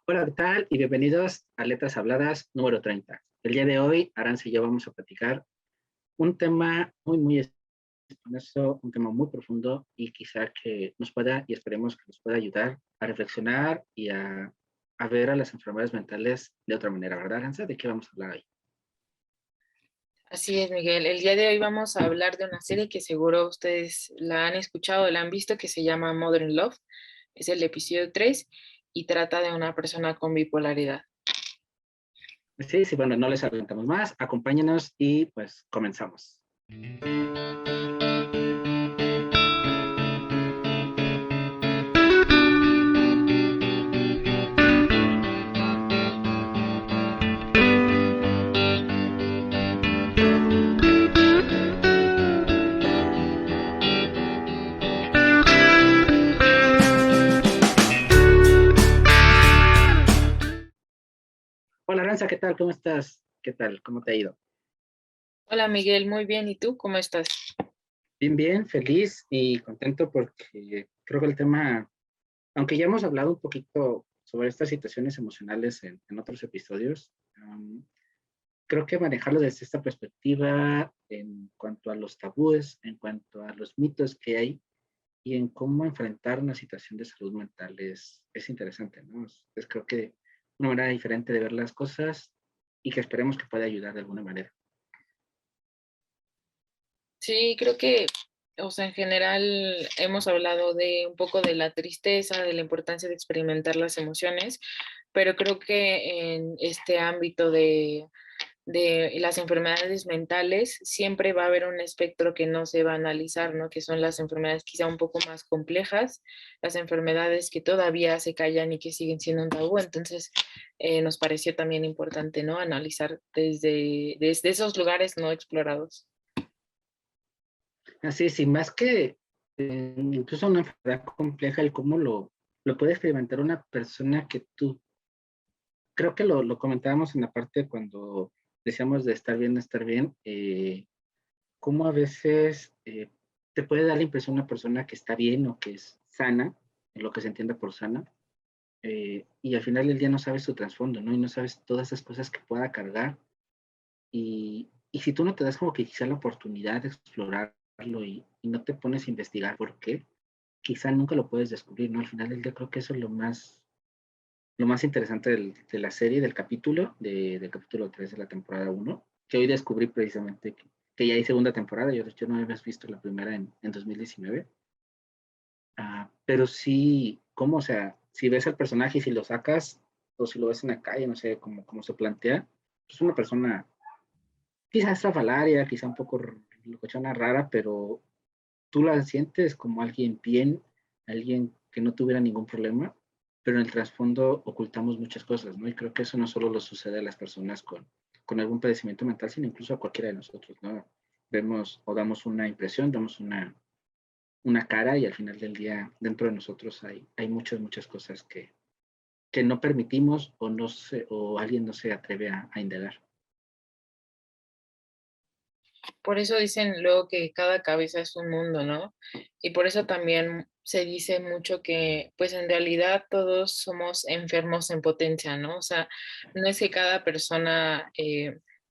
Hola, ¿qué tal? Y bienvenidos a Letras Habladas número 30. El día de hoy, Aranza y yo vamos a platicar un tema muy espinoso, un tema muy profundo y quizá que nos pueda, y esperemos que nos pueda ayudar a reflexionar y a ver a las enfermedades mentales de otra manera, ¿verdad, Aranza? ¿De qué vamos a hablar hoy? Así es, Miguel. El día de hoy vamos a hablar de una serie que seguro ustedes la han escuchado, la han visto, que se llama Modern Love. Es el episodio 3 y trata de una persona con bipolaridad. Sí, sí, bueno, no les adelantamos más, acompáñenos y pues comenzamos. Hola, Aranza, ¿qué tal? ¿Cómo estás? ¿Qué tal? ¿Cómo te ha ido? Hola, Miguel. Muy bien. ¿Y tú cómo estás? Bien, feliz y contento porque creo que el tema, aunque ya hemos hablado un poquito sobre estas situaciones emocionales en otros episodios, creo que manejarlo desde esta perspectiva en cuanto a los tabúes, en cuanto a los mitos que hay y en cómo enfrentar una situación de salud mental es interesante, ¿no? Creo que una manera diferente de ver las cosas y que esperemos que pueda ayudar de alguna manera. Sí, creo que, o sea, en general hemos hablado de un poco de la tristeza, de la importancia de experimentar las emociones, pero creo que en este ámbito de las enfermedades mentales, siempre va a haber un espectro que no se va a analizar, ¿no? Que son las enfermedades quizá un poco más complejas, las enfermedades que todavía se callan y que siguen siendo un tabú. Entonces, nos pareció también importante, ¿no? Analizar desde esos lugares no explorados. Así, sin más que incluso una enfermedad compleja, el cómo lo puede experimentar una persona que tú, creo que lo comentábamos en la parte cuando decíamos de estar bien, cómo a veces te puede dar la impresión una persona que está bien o que es sana, en lo que se entiende por sana, y al final del día no sabes su trasfondo, ¿no? Y no sabes todas esas cosas que pueda cargar. Y si tú no te das como que quizá la oportunidad de explorarlo y no te pones a investigar por qué, quizá nunca lo puedes descubrir, ¿no? Al final del día creo que eso es lo más interesante de la serie, del capítulo 3 de la temporada uno, que hoy descubrí precisamente que ya hay segunda temporada. Yo de hecho no habías visto la primera en 2019. Pero sí, ¿cómo? O sea, si ves al personaje y si lo sacas, o si lo ves en la calle, no sé cómo se plantea, es una persona quizás estrafalaria, quizá un poco locochona, rara, pero tú la sientes como alguien bien, alguien que no tuviera ningún problema, pero en el trasfondo ocultamos muchas cosas, ¿no? Y creo que eso no solo lo sucede a las personas con algún padecimiento mental, sino incluso a cualquiera de nosotros, ¿no? Vemos o damos una impresión, damos una cara y al final del día dentro de nosotros hay muchas cosas que no permitimos o, no se, o alguien no se atreve a indagar. Por eso dicen luego que cada cabeza es un mundo, ¿no? Y por eso también se dice mucho que, pues en realidad todos somos enfermos en potencia, ¿no? O sea, no es que cada persona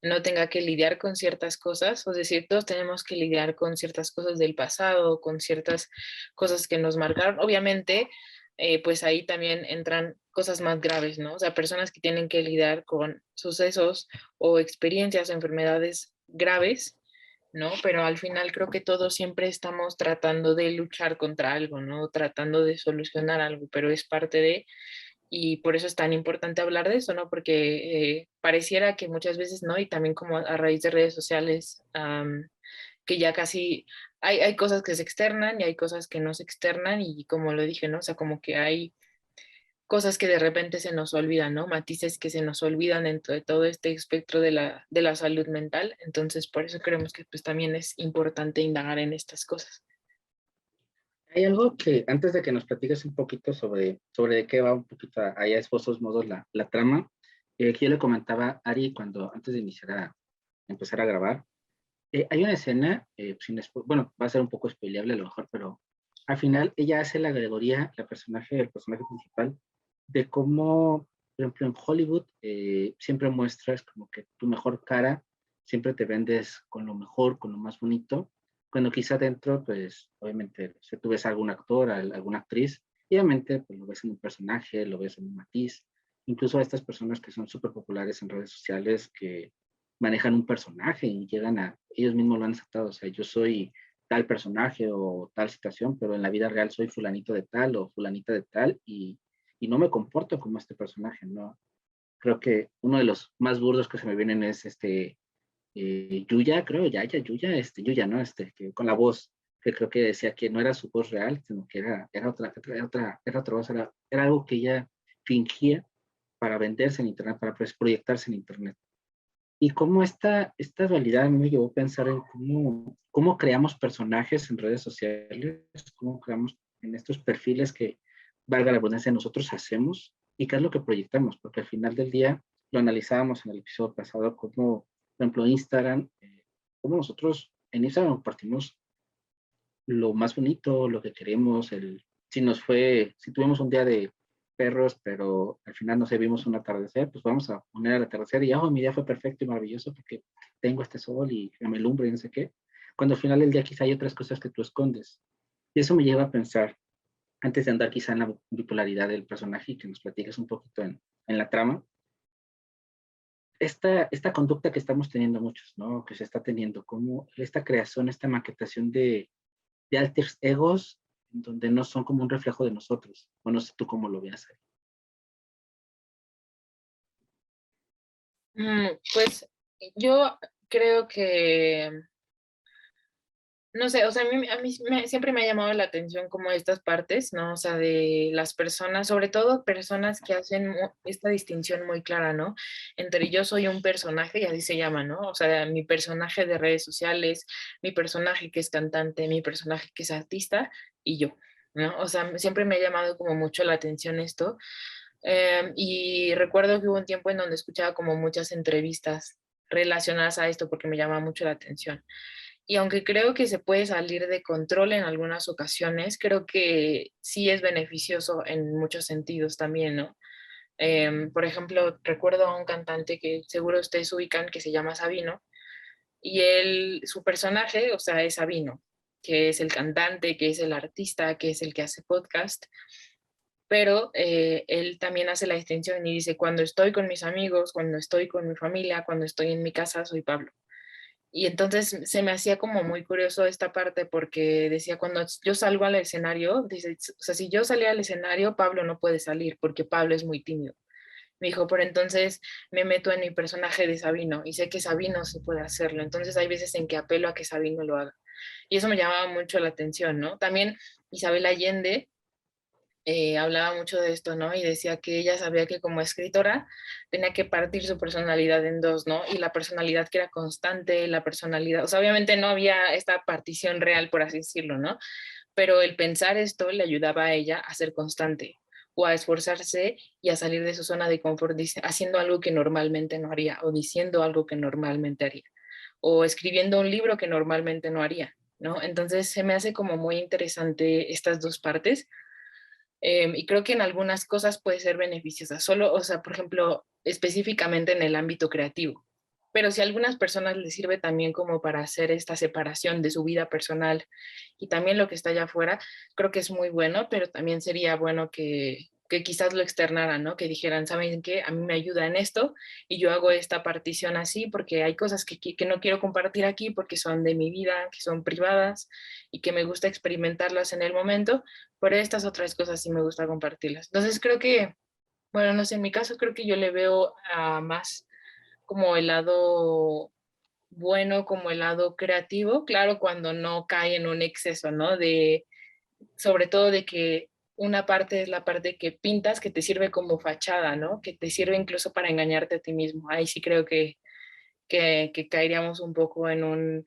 no tenga que lidiar con ciertas cosas, es decir, todos tenemos que lidiar con ciertas cosas del pasado, con ciertas cosas que nos marcaron. Obviamente, pues ahí también entran cosas más graves, ¿no? O sea, personas que tienen que lidiar con sucesos o experiencias o enfermedades graves, ¿no? Pero al final creo que todos siempre estamos tratando de luchar contra algo, ¿no? Tratando de solucionar algo, pero es parte de, y por eso es tan importante hablar de eso, ¿no? Porque pareciera que muchas veces, ¿no? Y también como a raíz de redes sociales, que ya casi hay cosas que se externan y hay cosas que no se externan y como lo dije, ¿no? O sea, como que hay cosas que de repente se nos olvidan, ¿no? Matices que se nos olvidan dentro de todo este espectro de la salud mental. Entonces, por eso creemos que pues también es importante indagar en estas cosas. Hay algo que antes de que nos platiques un poquito sobre de qué va un poquito allá esposos modos la trama, que yo le comentaba a Ari cuando antes de empezar a grabar, hay una escena, bueno, va a ser un poco spoileable a lo mejor, pero al final ella hace la alegoría, el personaje principal, de cómo Por ejemplo, en Hollywood siempre muestras como que tu mejor cara, siempre te vendes con lo mejor, con lo más bonito, cuando quizá dentro, pues obviamente, si tú ves a algún actor, a alguna actriz, y obviamente pues, lo ves en un personaje, lo ves en un matiz, incluso a estas personas que son súper populares en redes sociales, que manejan un personaje y llegan a, ellos mismos lo han aceptado, o sea, yo soy tal personaje o tal situación, pero en la vida real soy fulanito de tal o fulanita de tal y no me comporto como este personaje, ¿no? Creo que uno de los más burdos que se me vienen es Yuya, creo, Yuya, Yuya, ¿no? Que con la voz, que creo que decía que no era su voz real, sino que era otra voz, era algo que ella fingía para venderse en Internet, para proyectarse en Internet. Y cómo esta dualidad a mí me llevó a pensar en cómo creamos personajes en redes sociales, cómo creamos en estos perfiles que, valga la redundancia, nosotros hacemos y qué es lo que proyectamos, porque al final del día lo analizábamos en el episodio pasado, como, por ejemplo, Instagram, cómo nosotros en Instagram compartimos lo más bonito, lo que queremos, si tuvimos un día de perros, pero al final no sé, vimos un atardecer, pues vamos a poner el atardecer y, oh, mi día fue perfecto y maravilloso porque tengo este sol y me lumbre y no sé qué, cuando al final del día quizá hay otras cosas que tú escondes. Y eso me lleva a pensar, antes de andar quizá en la bipolaridad del personaje y que nos platiques un poquito en la trama, esta conducta que estamos teniendo muchos, ¿no? Que se está teniendo, como esta creación, esta maquetación de alter egos donde no son como un reflejo de nosotros. O no sé tú cómo lo veas ahí. Pues yo creo que, no sé, o sea, siempre me ha llamado la atención como estas partes, ¿no? O sea, de las personas, sobre todo personas que hacen esta distinción muy clara, ¿no? Entre yo soy un personaje, y así se llama, ¿no? O sea, mi personaje de redes sociales, mi personaje que es cantante, mi personaje que es artista y yo, ¿no? O sea, siempre me ha llamado como mucho la atención esto. Y recuerdo que hubo un tiempo en donde escuchaba como muchas entrevistas relacionadas a esto porque me llama mucho la atención. Y aunque creo que se puede salir de control en algunas ocasiones, creo que sí es beneficioso en muchos sentidos también, ¿no? Por ejemplo, recuerdo a un cantante que seguro ustedes ubican que se llama Sabino y él, su personaje, o sea, es Sabino, que es el cantante, que es el artista, que es el que hace podcast, pero él también hace la distinción y dice, cuando estoy con mis amigos, cuando estoy con mi familia, cuando estoy en mi casa, soy Pablo. Y entonces se me hacía como muy curioso esta parte porque decía, cuando yo salgo al escenario, dice, o sea, si yo salía al escenario, Pablo no puede salir porque Pablo es muy tímido. Me dijo, pero entonces me meto en mi personaje de Sabino y sé que Sabino sí puede hacerlo. Entonces hay veces en que apelo a que Sabino lo haga. Y eso me llamaba mucho la atención, ¿no? También Isabel Allende hablaba mucho de esto, ¿no? Y decía que ella sabía que como escritora tenía que partir su personalidad en dos, ¿no? Y la personalidad que era constante, la personalidad, o sea, obviamente no había esta partición real, por así decirlo, ¿no? Pero el pensar esto le ayudaba a ella a ser constante o a esforzarse y a salir de su zona de confort haciendo algo que normalmente no haría o diciendo algo que normalmente haría o escribiendo un libro que normalmente no haría, ¿no? Entonces se me hace como muy interesante estas dos partes y creo que en algunas cosas puede ser beneficiosa, solo, o sea, por ejemplo, específicamente en el ámbito creativo. Pero si a algunas personas les sirve también como para hacer esta separación de su vida personal y también lo que está allá afuera, creo que es muy bueno, pero también sería bueno que quizás lo externaran, ¿no? Que dijeran, ¿saben qué? A mí me ayuda en esto y yo hago esta partición así porque hay cosas que no quiero compartir aquí porque son de mi vida, que son privadas y que me gusta experimentarlas en el momento, pero estas otras cosas sí me gusta compartirlas. Entonces creo que, bueno, no sé, en mi caso creo que yo le veo a más como el lado bueno, como el lado creativo, claro, cuando no cae en un exceso, ¿no? Sobre todo de que una parte es la parte que pintas, que te sirve como fachada, ¿no? Que te sirve incluso para engañarte a ti mismo. Ahí sí creo que caeríamos un poco en un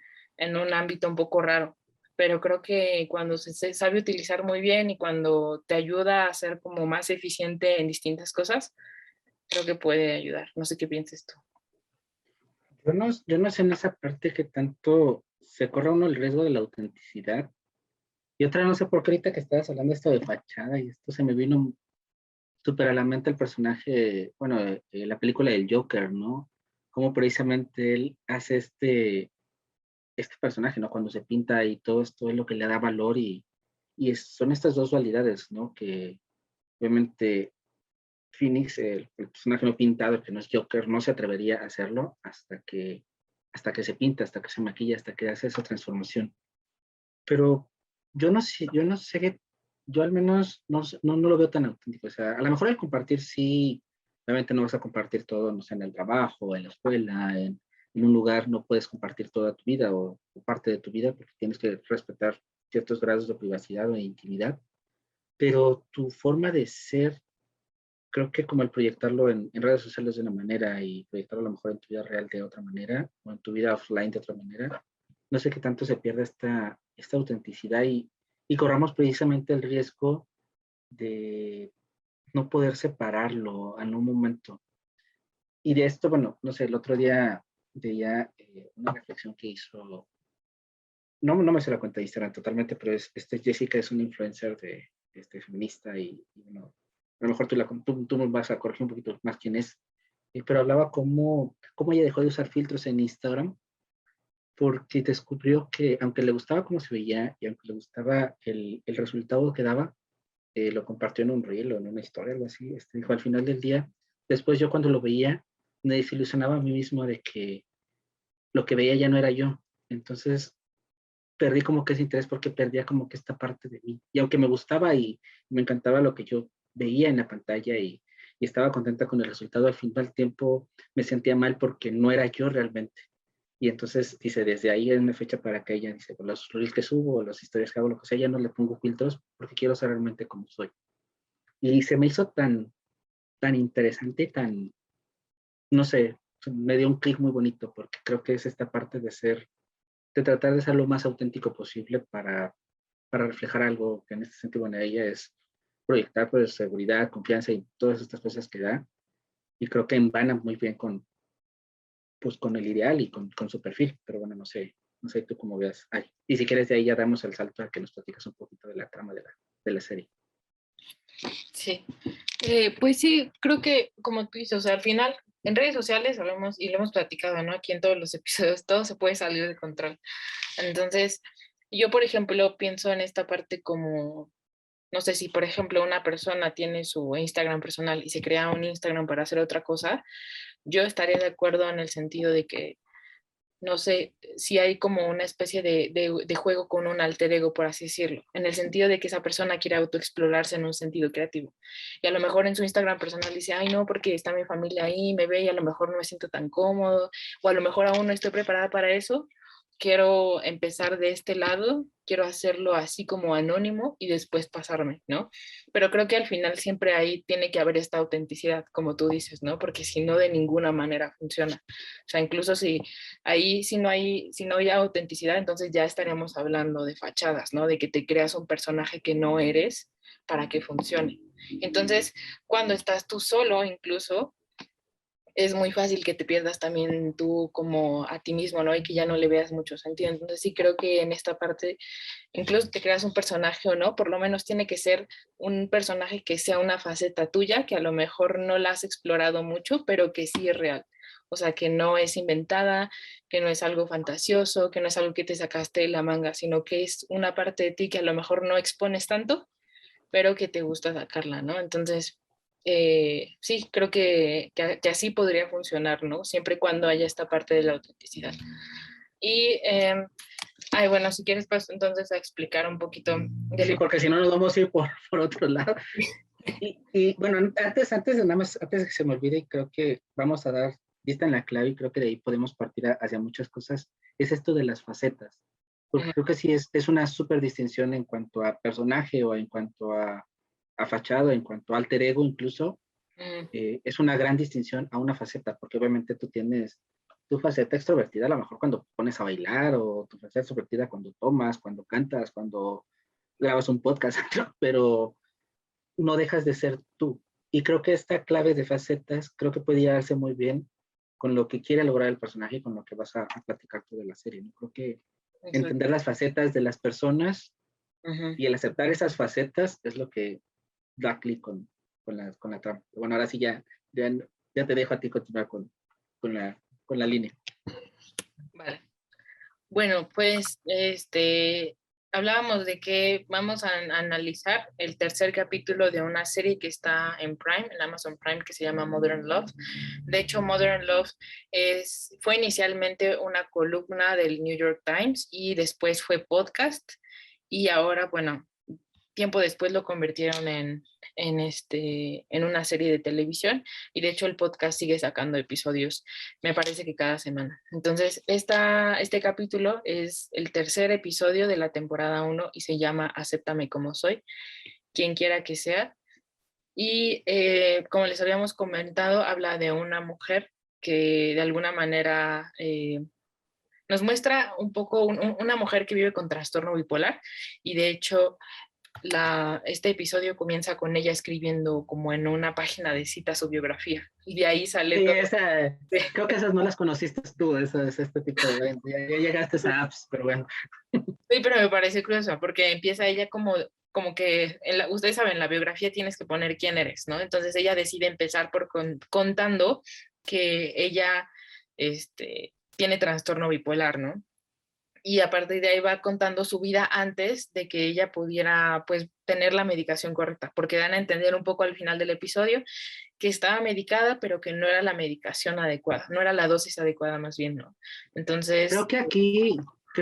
ámbito un poco raro. Pero creo que cuando se sabe utilizar muy bien y cuando te ayuda a ser como más eficiente en distintas cosas, creo que puede ayudar. No sé qué piensas tú. Yo no sé en esa parte que tanto se corre uno el riesgo de la autenticidad. Y otra, no sé por qué ahorita que estabas hablando de esto de fachada y esto se me vino súper a la mente el personaje, bueno, la película del Joker, ¿no? Cómo precisamente él hace este personaje, ¿no? Cuando se pinta y todo esto es lo que le da valor son estas dos dualidades, ¿no? Que obviamente Phoenix, el personaje no pintado, que no es Joker, no se atrevería a hacerlo hasta que se pinta, hasta que se maquilla, hasta que hace esa transformación. Pero yo no sé, yo al menos no lo veo tan auténtico. O sea, a lo mejor el compartir sí, obviamente no vas a compartir todo, no sé, en el trabajo, en la escuela, en un lugar, no puedes compartir toda tu vida o parte de tu vida porque tienes que respetar ciertos grados de privacidad o de intimidad, pero tu forma de ser, creo que como el proyectarlo en redes sociales de una manera y proyectarlo a lo mejor en tu vida real de otra manera o en tu vida offline de otra manera, no sé qué tanto se pierde esta autenticidad y corramos precisamente el riesgo de no poder separarlo en un momento. Y de esto, bueno, no sé, el otro día veía una reflexión que hizo, no me sé la cuenta de Instagram totalmente, pero Jessica es una influencer feminista y bueno, a lo mejor tú me vas a corregir un poquito más quién es, pero hablaba cómo ella dejó de usar filtros en Instagram porque descubrió que aunque le gustaba cómo se veía y aunque le gustaba el resultado que daba, lo compartió en un reel o en una historia, algo así, dijo al final del día, después yo cuando lo veía, me desilusionaba a mí mismo de que lo que veía ya no era yo. Entonces perdí como que ese interés porque perdía como que esta parte de mí. Y aunque me gustaba y me encantaba lo que yo veía en la pantalla y estaba contenta con el resultado, al fin del tiempo me sentía mal porque no era yo realmente. Y entonces dice, desde ahí en una fecha para que ella dice, con los reels que subo, las historias que hago, lo que sea, ya no le pongo filtros porque quiero ser realmente como soy. Y se me hizo tan interesante, no sé, me dio un clic muy bonito porque creo que es esta parte de tratar de ser lo más auténtico posible para reflejar algo que en este sentido, bueno, ella es proyectar pues seguridad, confianza y todas estas cosas que da. Y creo que embana muy bien con el ideal y con su perfil. Pero bueno, no sé tú cómo veas. Ay, y si quieres de ahí ya damos el salto a que nos platicas un poquito de la trama de la serie. Sí. Pues sí, creo que como tú dices, o sea, al final en redes sociales hablamos y lo hemos platicado, ¿no? Aquí en todos los episodios, todo se puede salir de control. Entonces, yo, por ejemplo, pienso en esta parte como, no sé si, por ejemplo, una persona tiene su Instagram personal y se crea un Instagram para hacer otra cosa, yo estaría de acuerdo en el sentido de que no sé si hay como una especie de juego con un alter ego, por así decirlo, en el sentido de que esa persona quiere autoexplorarse en un sentido creativo. Y a lo mejor en su Instagram personal dice, ay, no, porque está mi familia ahí, me ve y a lo mejor no me siento tan cómodo, o a lo mejor aún no estoy preparada para eso. Quiero empezar de este lado, quiero hacerlo así como anónimo y después pasarme, ¿no? Pero creo que al final siempre ahí tiene que haber esta autenticidad, como tú dices, ¿no? Porque si no, de ninguna manera funciona. O sea, incluso si ahí si no hay autenticidad, entonces ya estaríamos hablando de fachadas, ¿no? De que te creas un personaje que no eres para que funcione. Entonces, cuando estás tú solo, incluso, es muy fácil que te pierdas también tú como a ti mismo, ¿no? Y que ya no le veas mucho sentido. Entonces, sí creo que en esta parte, incluso te creas un personaje o no, por lo menos tiene que ser un personaje que sea una faceta tuya, que a lo mejor no la has explorado mucho, pero que sí es real. O sea, que no es inventada, que no es algo fantasioso, que no es algo que te sacaste de la manga, sino que es una parte de ti que a lo mejor no expones tanto, pero que te gusta sacarla, ¿no? Entonces, sí, creo que así podría funcionar, ¿no? Siempre y cuando haya esta parte de la autenticidad. Y, bueno, si quieres, pues entonces a explicar un poquito Sí, del... porque si no nos vamos a ir por otro lado. Y bueno, antes de nada más, antes de que se me olvide, creo que vamos a dar vista en la clave y creo que de ahí podemos partir hacia muchas cosas, es esto de las facetas. Porque creo que sí es una súper distinción en cuanto a personaje o en cuanto a fachado, en cuanto a alter ego incluso, es una gran distinción a una faceta, porque obviamente tú tienes tu faceta extrovertida a lo mejor cuando pones a bailar o tu faceta extrovertida cuando tomas, cuando cantas, cuando grabas un podcast, pero no dejas de ser tú. Y creo que esta clave de facetas creo que puede llevarse muy bien con lo que quiere lograr el personaje y con lo que vas a platicar tú de la serie, ¿no? Creo que Exacto. entender las facetas de las personas Ujú. y el aceptar esas facetas es lo que da clic con con la trama. Bueno, ahora sí ya te dejo a ti continuar con la línea. Vale. Bueno, pues hablábamos de que vamos a analizar el tercer capítulo de una serie que está en Prime, en Amazon Prime, que se llama Modern Love. De hecho, Modern Love fue inicialmente una columna del New York Times y después fue podcast y ahora, bueno, tiempo después lo convirtieron en una serie de televisión y de hecho el podcast sigue sacando episodios, me parece que cada semana. Entonces, este capítulo es el tercer episodio de la temporada 1 y se llama Acéptame como soy, quien quiera que sea. Y como les habíamos comentado, habla de una mujer que de alguna manera nos muestra un poco una mujer que vive con trastorno bipolar y de hecho este episodio comienza con ella escribiendo como en una página de citas su biografía y de ahí sale Sí, todo. creo que esas no las conociste tú, este tipo de... Ya llegaste a apps, pero bueno. Sí, pero me parece curioso porque empieza ella como que, ustedes saben, la biografía tienes que poner quién eres, ¿no? Entonces ella decide empezar por contando que ella tiene trastorno bipolar, ¿no? Y a partir de ahí va contando su vida antes de que ella pudiera pues tener la medicación correcta, porque dan a entender un poco al final del episodio que estaba medicada, pero que no era la medicación adecuada, no era la dosis adecuada más bien, ¿no? Entonces... Creo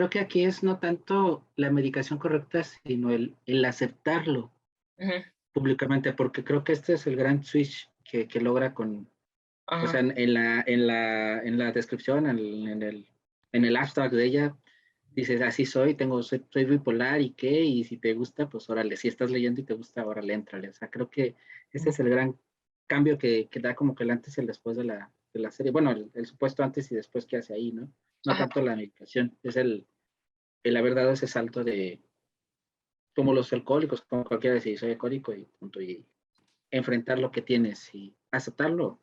que aquí es no tanto la medicación correcta, sino el aceptarlo Uh-huh. públicamente, porque creo que este es el gran switch que logra o sea, Ajá. en la descripción, en el abstract de ella, dices, así soy bipolar y qué, y si te gusta, pues órale, si estás leyendo y te gusta, órale, éntrale. O sea, creo que ese es el gran cambio que da como que el antes y el después de la serie. Bueno, el supuesto antes y después que hace ahí, ¿no? No Ajá. tanto la medicación, es el haber dado ese salto de, como los alcohólicos, como cualquiera decir, soy alcohólico y punto, y enfrentar lo que tienes y aceptarlo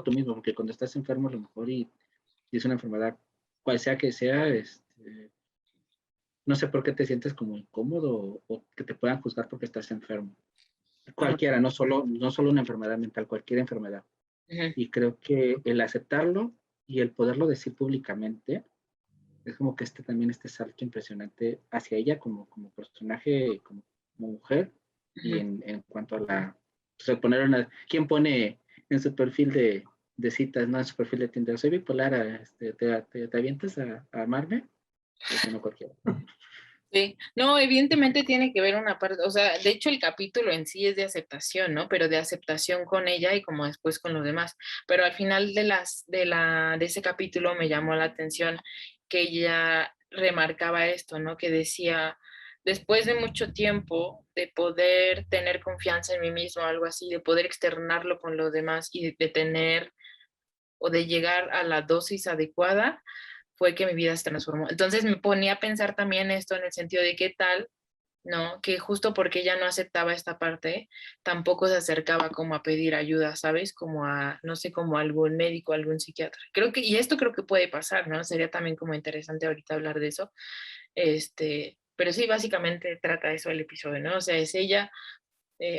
tú mismo, porque cuando estás enfermo a lo mejor y es una enfermedad, cual sea que sea, no sé por qué te sientes como incómodo o que te puedan juzgar porque estás enfermo. Ajá. Cualquiera, no solo una enfermedad mental, cualquier enfermedad. Ajá. Y creo que el aceptarlo y el poderlo decir públicamente es como que también este salto impresionante hacia ella como personaje, como mujer, y Ajá. en cuanto a o sea, ¿quién pone en su perfil de citas, no en su perfil de Tinder? Soy bipolar, te avientas a amarme? Pues no cualquiera. Sí, no, evidentemente tiene que ver una parte, o sea, de hecho el capítulo en sí es de aceptación, ¿no? Pero de aceptación con ella y como después con los demás. Pero al final de ese capítulo me llamó la atención que ella remarcaba esto, ¿no? Que decía, después de mucho tiempo de poder tener confianza en mí mismo, algo así, de poder externarlo con los demás y de tener o de llegar a la dosis adecuada fue que mi vida se transformó. Entonces me ponía a pensar también esto en el sentido de qué tal, ¿no? Que justo porque ella no aceptaba esta parte, tampoco se acercaba como a pedir ayuda, ¿sabes? Como a, no sé, como a algún médico, algún psiquiatra. Y esto creo que puede pasar, ¿no? Sería también como interesante ahorita hablar de eso. Pero sí, básicamente trata eso el episodio, ¿no? O sea, es ella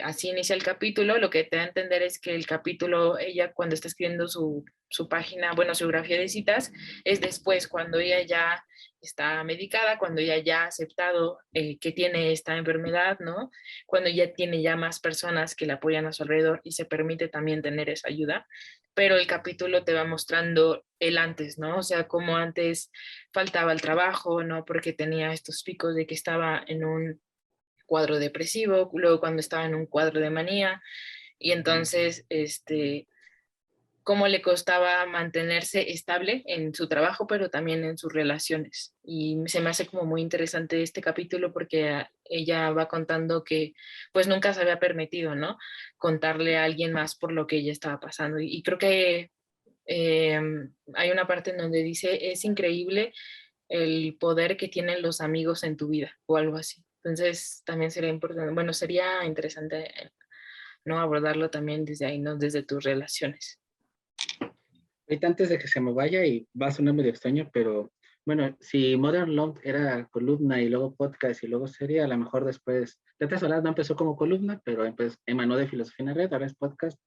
así inicia el capítulo. Lo que te da a entender es que el capítulo, ella cuando está escribiendo su página, bueno, su biografía de citas, es después, cuando ella ya está medicada, cuando ella ya ha aceptado que tiene esta enfermedad, ¿no? Cuando ya tiene ya más personas que la apoyan a su alrededor y se permite también tener esa ayuda. Pero el capítulo te va mostrando el antes, ¿no? O sea, como antes faltaba el trabajo, ¿no? Porque tenía estos picos de que estaba en un cuadro depresivo, luego cuando estaba en un cuadro de manía, y entonces, cómo le costaba mantenerse estable en su trabajo, pero también en sus relaciones. Y se me hace como muy interesante este capítulo porque ella va contando que pues nunca se había permitido, ¿no? Contarle a alguien más por lo que ella estaba pasando. Y creo que eh, hay una parte en donde dice, es increíble el poder que tienen los amigos en tu vida o algo así. Entonces también sería importante, bueno, sería interesante, ¿no? Abordarlo también desde ahí, ¿no? Desde tus relaciones. Ahorita antes de que se me vaya, y va a sonar medio extraño, pero Bueno, si Modern Love era columna y luego podcast y luego serie, a lo mejor después, Letras Habladas no empezó como columna, pero emanó de Filosofía en la Red, ahora es podcast.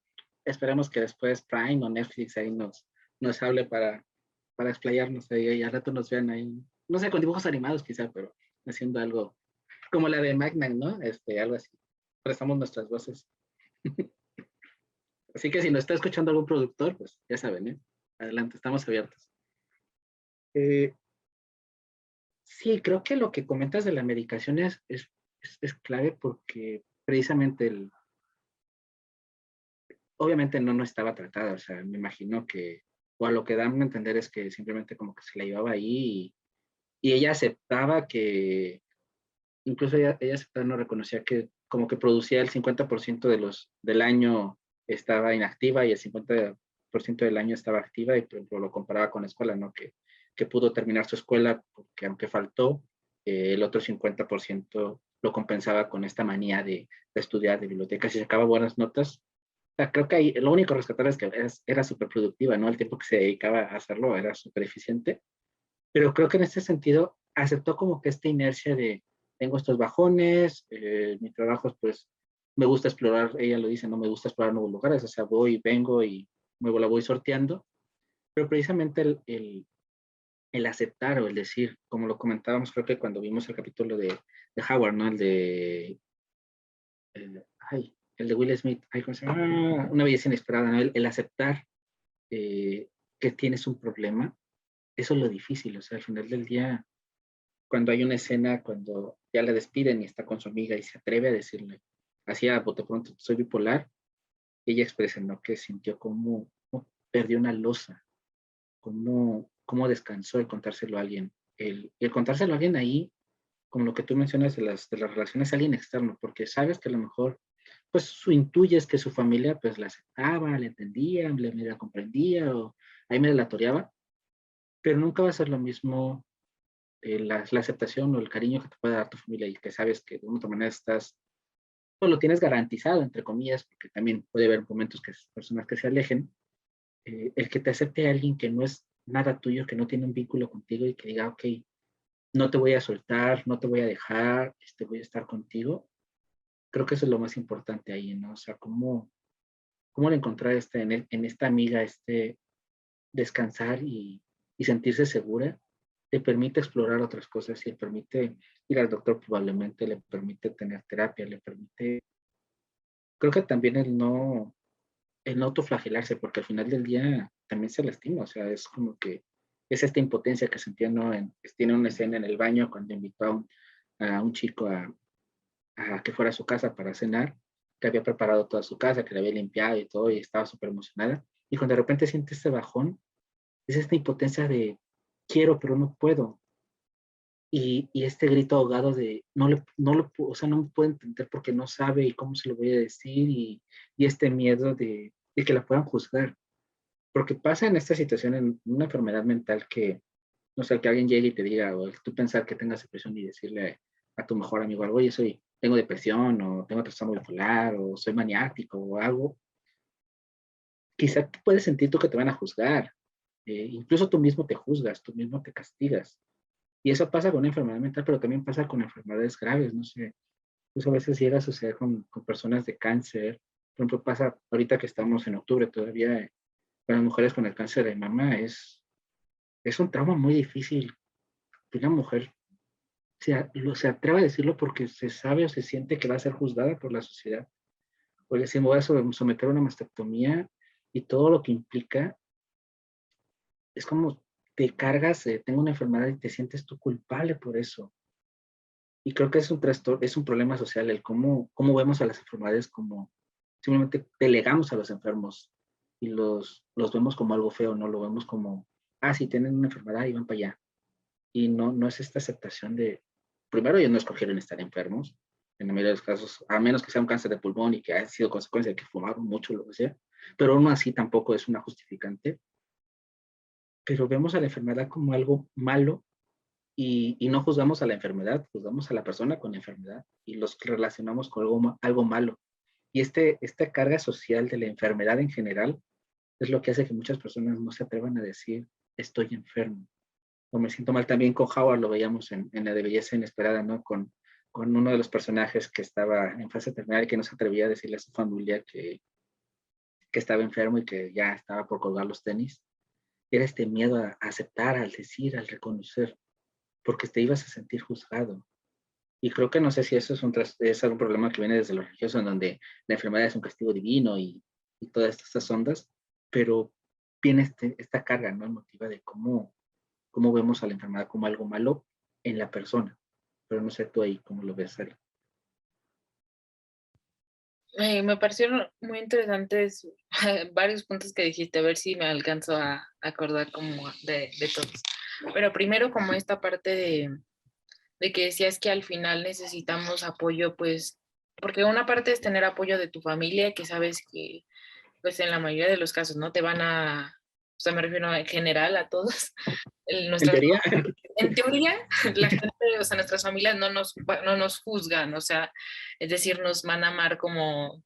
Esperemos que después Prime o Netflix ahí nos hable para explayarnos ahí y al rato nos vean ahí, no sé, con dibujos animados quizá, pero haciendo algo como la de Magnan, ¿no? Algo así. Prestamos nuestras voces. Así que si nos está escuchando algún productor, pues ya saben, ¿eh? Adelante, estamos abiertos. Eh, Sí, creo que lo que comentas de la medicación es clave porque precisamente obviamente no estaba tratada, o sea, me imagino que, o a lo que dan a entender es que simplemente como que se la llevaba ahí y ella aceptaba que, incluso ella aceptaba, no reconocía que como que producía el 50% del año estaba inactiva y el 50% del año estaba activa y por ejemplo lo comparaba con la escuela, ¿no? Que pudo terminar su escuela porque aunque faltó, el otro 50% lo compensaba con esta manía de estudiar de bibliotecas y sacaba buenas notas. O sea, creo que ahí lo único rescatable es que era súper productiva, ¿no? El tiempo que se dedicaba a hacerlo era súper eficiente, pero creo que en este sentido aceptó como que esta inercia de tengo estos bajones, mi trabajo pues me gusta explorar, ella lo dice, no me gusta explorar nuevos lugares, o sea, voy, vengo y la voy sorteando, pero precisamente el aceptar o el decir, como lo comentábamos creo que cuando vimos el capítulo de Howard, ¿no? El de Will Smith, ay, ¿cómo se llama? Una belleza inesperada, ¿no? El aceptar que tienes un problema, eso es lo difícil, o sea, al final del día cuando hay una escena, cuando ya la despiden y está con su amiga y se atreve a decirle, así a bote pronto, soy bipolar, ella expresa, ¿no? Que sintió como perdió una losa, cómo descansó el contárselo a alguien. El contárselo a alguien ahí, como lo que tú mencionas de las relaciones a alguien externo, porque sabes que a lo mejor, pues su intuyes que su familia pues la aceptaba, la entendía, la comprendía, o ahí me la toreaba, pero nunca va a ser lo mismo la aceptación o el cariño que te puede dar tu familia y que sabes que de una otra manera estás, pues lo tienes garantizado, entre comillas, porque también puede haber momentos que personas que se alejen, el que te acepte a alguien que no es nada tuyo, que no tiene un vínculo contigo y que diga, ok, no te voy a soltar, no te voy a dejar, voy a estar contigo, creo que eso es lo más importante ahí, ¿no? O sea, cómo encontrar en esta amiga descansar y sentirse segura, le permite explorar otras cosas y le permite ir al doctor probablemente, le permite tener terapia, le permite, creo que también el no autoflagelarse, porque al final del día también se lastima, o sea, es como que es esta impotencia que sentía, ¿no? Tiene una escena en el baño cuando invitó a un chico a que fuera a su casa para cenar, que había preparado toda su casa, que le había limpiado y todo, y estaba súper emocionada. Y cuando de repente siente este bajón, es esta impotencia de quiero, pero no puedo. Y este grito ahogado de o sea, no me puede entender porque no sabe y cómo se lo voy a decir y este miedo de que la puedan juzgar. Porque pasa en esta situación en una enfermedad mental que, no sé, que alguien llegue y te diga, o tú pensar que tengas depresión y decirle a tu mejor amigo algo, oye, tengo depresión o tengo trastorno bipolar o soy maniático o algo, quizá tú puedes sentir tú que te van a juzgar. Incluso tú mismo te juzgas, tú mismo te castigas. Y eso pasa con una enfermedad mental, pero también pasa con enfermedades graves, no sé. Pues a veces llega a suceder con personas de cáncer. Por ejemplo, pasa ahorita que estamos en octubre todavía, con las mujeres con el cáncer de mama, es un trauma muy difícil que una mujer se atreva a decirlo porque se sabe o se siente que va a ser juzgada por la sociedad. Oye, si me voy a someter a una mastectomía y todo lo que implica, es como te cargas, tengo una enfermedad y te sientes tú culpable por eso. Y creo que es un trastorno, es un problema social el cómo vemos a las enfermedades como simplemente delegamos a los enfermos y los vemos como algo feo, no lo vemos como, sí, tienen una enfermedad y van para allá. Y no es esta aceptación de, primero ellos no escogieron estar enfermos, en la mayoría de los casos, a menos que sea un cáncer de pulmón y que haya sido consecuencia de que fumaron mucho, lo que sea, pero aún así tampoco es una justificante, pero vemos a la enfermedad como algo malo y no juzgamos a la enfermedad, juzgamos a la persona con la enfermedad y los relacionamos con algo malo. Y esta carga social de la enfermedad en general es lo que hace que muchas personas no se atrevan a decir estoy enfermo. o me siento mal también con Howard, lo veíamos en la de Belleza Inesperada, ¿no? Con uno de los personajes que estaba en fase terminal y que no se atrevía a decirle a su familia que estaba enfermo y que ya estaba por colgar los tenis. Era este miedo a aceptar, al decir, al reconocer, porque te ibas a sentir juzgado. Y creo que no sé si eso es algún problema que viene desde lo religioso, en donde la enfermedad es un castigo divino y todas estas ondas, pero viene esta carga, ¿no? Emotiva de cómo vemos a la enfermedad como algo malo en la persona. Pero no sé tú ahí cómo lo ves, Ari. Me parecieron muy interesantes varios puntos que dijiste, a ver si me alcanzo a acordar como de todos. Pero primero como esta parte de que decías que al final necesitamos apoyo, pues, porque una parte es tener apoyo de tu familia, que sabes que, pues, en la mayoría de los casos, ¿no? Te van o sea, me refiero en general a todos, En nuestras, teoría, en teoría, la gente, o sea, nuestras familias no nos juzgan, o sea, es decir, nos van a amar como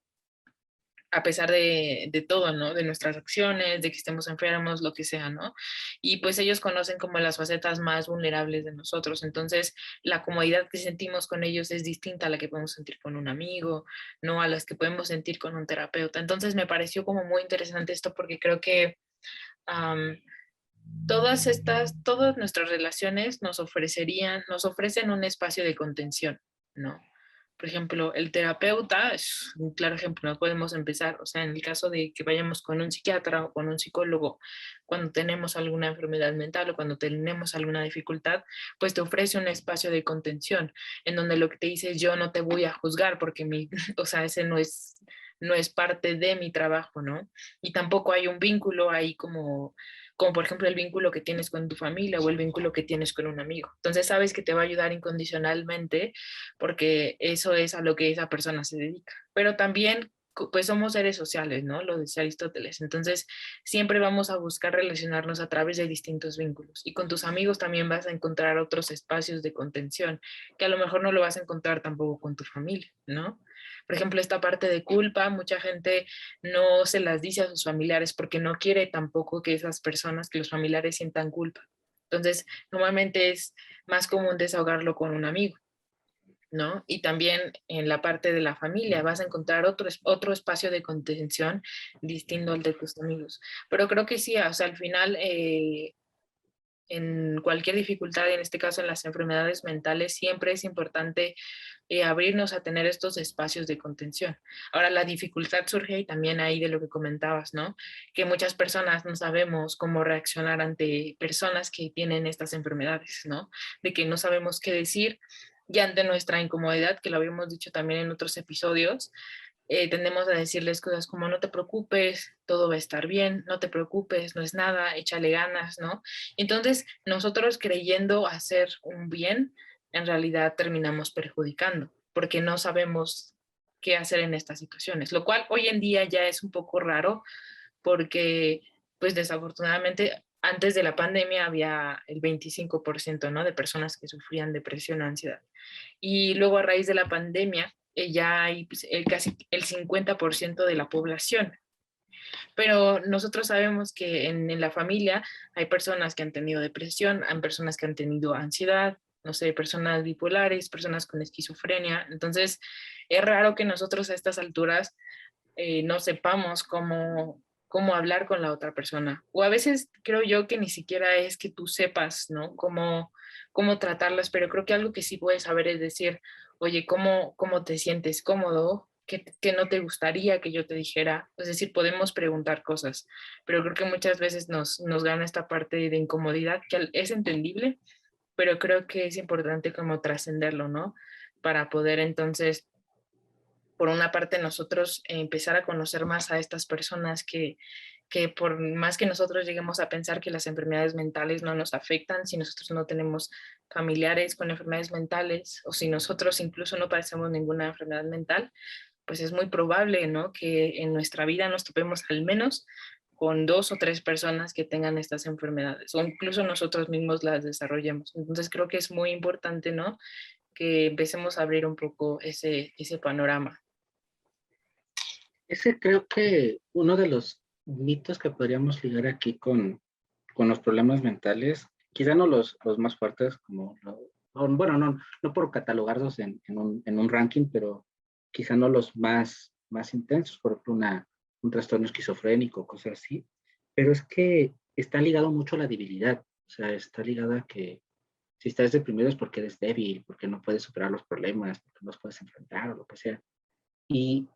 a pesar de todo, ¿no? De nuestras acciones, de que estemos enfermos, lo que sea, ¿no? Y pues ellos conocen como las facetas más vulnerables de nosotros. Entonces, la comodidad que sentimos con ellos es distinta a la que podemos sentir con un amigo, no a las que podemos sentir con un terapeuta. Entonces, me pareció como muy interesante esto porque creo que um, todas nuestras relaciones nos ofrecen un espacio de contención, ¿no? Por ejemplo, el terapeuta es un claro ejemplo, no podemos empezar, o sea, en el caso de que vayamos con un psiquiatra o con un psicólogo cuando tenemos alguna enfermedad mental o cuando tenemos alguna dificultad, pues te ofrece un espacio de contención en donde lo que te dice es yo no te voy a juzgar porque o sea, ese no es parte de mi trabajo, ¿no? Y tampoco hay un vínculo ahí como por ejemplo el vínculo que tienes con tu familia o el vínculo que tienes con un amigo. Entonces sabes que te va a ayudar incondicionalmente porque eso es a lo que esa persona se dedica. Pero también pues somos seres sociales, ¿no? Lo decía Aristóteles. Entonces, siempre vamos a buscar relacionarnos a través de distintos vínculos. Y con tus amigos también vas a encontrar otros espacios de contención, que a lo mejor no lo vas a encontrar tampoco con tu familia, ¿no? Por ejemplo, esta parte de culpa, mucha gente no se las dice a sus familiares porque no quiere tampoco que esas personas, que los familiares sientan culpa. Entonces, normalmente es más común desahogarlo con un amigo, ¿no? Y también en la parte de la familia vas a encontrar otro espacio de contención distinto al de tus amigos. Pero creo que sí, o sea, al final, en cualquier dificultad, en este caso en las enfermedades mentales, siempre es importante abrirnos a tener estos espacios de contención. Ahora, la dificultad surge y también ahí de lo que comentabas, ¿no? Que muchas personas no sabemos cómo reaccionar ante personas que tienen estas enfermedades, ¿no? De que no sabemos qué decir y ante nuestra incomodidad, que lo habíamos dicho también en otros episodios, tendemos a decirles cosas como no te preocupes, todo va a estar bien, no te preocupes, no es nada, échale ganas, ¿no? Entonces, nosotros creyendo hacer un bien, en realidad terminamos perjudicando, porque no sabemos qué hacer en estas situaciones, lo cual hoy en día ya es un poco raro, porque pues desafortunadamente antes de la pandemia había el 25%, ¿no? De personas que sufrían depresión o ansiedad. Y luego a raíz de la pandemia ya hay pues, casi el 50% de la población. Pero nosotros sabemos que en la familia hay personas que han tenido depresión, hay personas que han tenido ansiedad, no sé, personas bipolares, personas con esquizofrenia. Entonces, es raro que nosotros a estas alturas no sepamos cómo hablar con la otra persona. O a veces creo yo que ni siquiera es que tú sepas, ¿no? Cómo tratarlas, pero creo que algo que sí puedes saber es decir, oye, ¿cómo te sientes cómodo? ¿Qué no te gustaría que yo te dijera? Es decir, podemos preguntar cosas, pero creo que muchas veces nos gana esta parte de incomodidad, que es entendible, pero creo que es importante como trascenderlo, ¿no? Para poder entonces por una parte nosotros empezar a conocer más a estas personas que por más que nosotros lleguemos a pensar que las enfermedades mentales no nos afectan, si nosotros no tenemos familiares con enfermedades mentales o si nosotros incluso no padecemos ninguna enfermedad mental, pues es muy probable, ¿no? Que en nuestra vida nos topemos al menos con dos o tres personas que tengan estas enfermedades o incluso nosotros mismos las desarrollemos. Entonces creo que es muy importante, ¿no? Que empecemos a abrir un poco ese panorama. ese creo que uno de los mitos que podríamos ligar aquí con los problemas mentales quizá no los más fuertes, bueno, no por catalogarlos en un ranking, pero quizá no los más intensos, por ejemplo, un trastorno esquizofrénico, cosas así, pero es que está ligado mucho a la debilidad, o sea, está ligado a que si estás deprimido es porque eres débil, porque no puedes superar los problemas, porque no los puedes enfrentar o lo que sea. Y,